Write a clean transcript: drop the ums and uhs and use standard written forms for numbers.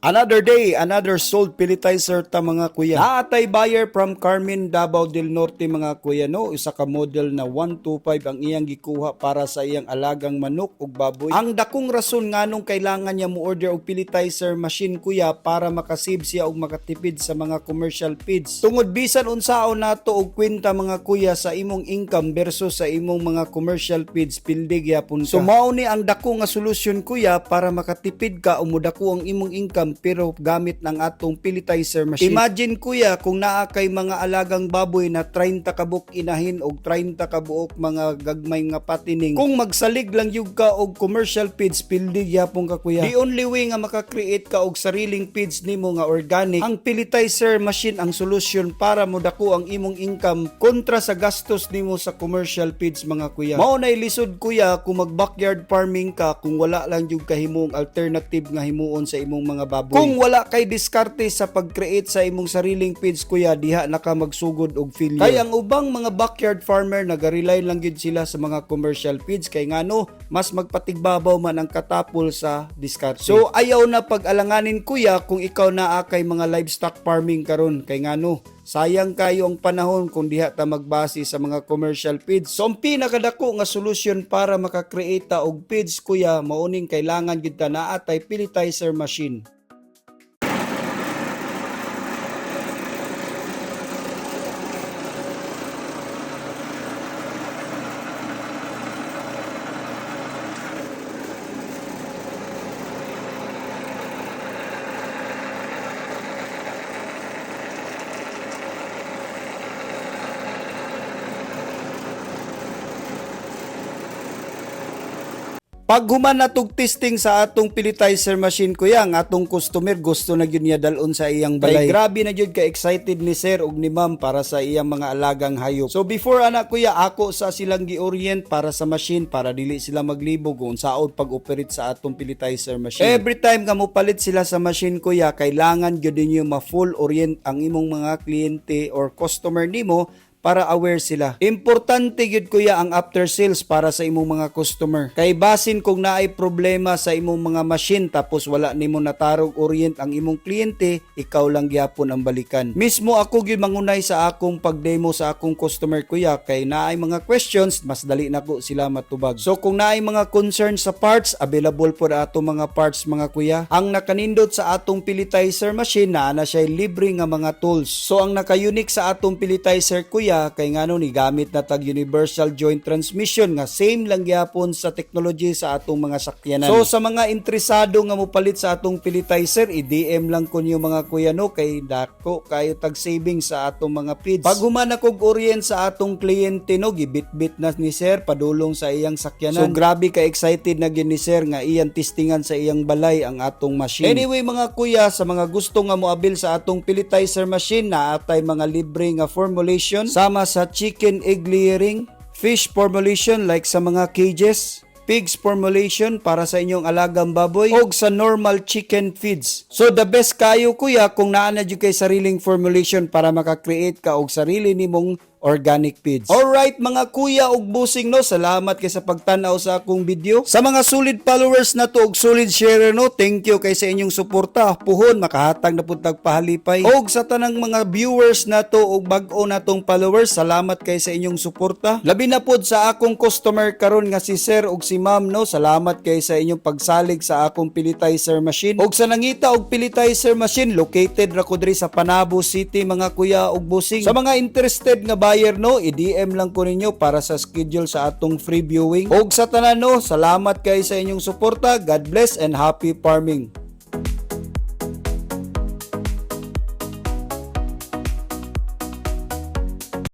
Another day, another sold pelletizer ta mga kuya. Naatay buyer from Carmen, Davao del Norte mga kuya no. Isa ka model na 125 ang iyang gikuha para sa iyang alagang manok ug baboy. Ang dakong rason nganong kailangan niya mo order og pelletizer machine kuya para makasave siya og makatipid sa mga commercial feeds. Tungod bisan unsaon nato og kwenta mga kuya sa imong income versus sa imong mga commercial feeds pildig yapon ka. So mao ni ang dako nga solusyon kuya para makatipid ka o modako ang imong income pero gamit ng atong pelletizer machine. Imagine kuya kung naa kay mga alagang baboy na 30 kabuk inahin og 30 kabuok mga gagmay nga patining. Kung magsalig lang yug ka og commercial feeds pildig yapon ka kuya. The only way nga maka-create ka og sariling feeds nimo nga organic, ang pelletizer machine ang solusyon para modako ang imong income kontra sa gastos nimo sa commercial feeds mga kuya. Mao nay lisod kuya kung mag-backyard farming ka kung wala lang yug kahimong alternative nga himuon sa imong mga baboy. Kung wala kay diskarte sa pag-create sa imong sariling feeds kuya, diha na ka magsugod og failure. Kay ang ubang mga backyard farmer nagarely lang gid sila sa mga commercial feeds kay ngano mas magpatigbabaw man ang katapol sa diskarte. So ayaw na pag-alanganin kuya kung ikaw naa kay mga livestock farming karon kay ngano sayang kayo ang panahon kung diha ta magbase sa mga commercial feeds. So ang pinakadako nga solusyon para maka-create ta og feeds kuya mauning kailangan gid ta naa tay pelletizer machine. Pag human natog testing sa atong pelletizer machine kuya, ang atong customer gusto na gyud niya dalon sa iyang balay. Ay, grabe na gyud ka excited ni sir ug ni ma'am para sa iyang mga alagang hayop. So before anak kuya, ako sa silang gi-orient para sa machine para dili sila maglibog kung saod pag-operate sa atong pelletizer machine. Every time nga mo palit sila sa machine kuya, kailangan gyud ninyo ma-full orient ang imong mga kliyente or customer nimo para aware sila. Importante gyud kuya ang after sales para sa imong mga customer. Kay basin kung naay problema sa imong mga machine tapos wala nimo natarog orient ang imong kliyente, ikaw lang gyapon ang balikan. Mismo ako gyud mangunay sa akong pag-demo sa akong customer kuya kay naay mga questions, mas dali nako sila matubag. So kung naay mga concern sa parts, available po ato mga parts mga kuya. Ang nakanindot sa atong pelletizer machine naa na siya libre nga mga tools. So ang naka-unique sa atong pelletizer kuya kay ngano ni gamit na tag universal joint transmission nga same lang gyapon sa technology sa atong mga sakyanan. So sa mga interesado nga mopalit sa atong pelletizer, i-DM lang ko niyo mga kuya no kay dako kayo tag savings sa atong mga feeds. Pag human akog orient sa atong kliyente no, gibit-bit na ni sir padulong sa iyang sakyanan. So grabe ka excited na gyud ni sir nga iyang testingan sa iyang balay ang atong machine. Anyway mga kuya, sa mga gusto nga moabil sa atong pelletizer machine na atay mga libre nga formulation sama sa chicken egg layering, fish formulation like sa mga cages, pigs formulation para sa inyong alagang baboy, o sa normal chicken feeds. So the best kayo kuya kung naa na kay sariling formulation para maka-create ka og sarili nimong organic feeds. Alright mga kuya ug busing no, salamat kay sa pagtan-aw sa akong video. Sa mga solid followers na to ug solid sharer no, thank you kay sa inyong suporta. Puhon makahatag na pud tagpahalipay. Og sa tanang mga viewers na to ug bag-o natong followers, salamat kay sa inyong suporta. Labi na pud sa akong customer karon nga si sir ug si ma'am no, salamat kay sa inyong pagsalig sa akong pelletizer machine. Og sa nangita og pelletizer machine, located ra ko diri sa Panabo City mga kuya ug busing. Sa mga interested nga buyer no, i-DM lang ko ninyo para sa schedule sa atong free viewing. Og sa tanan no, salamat kay sa inyong suporta. God bless and happy farming.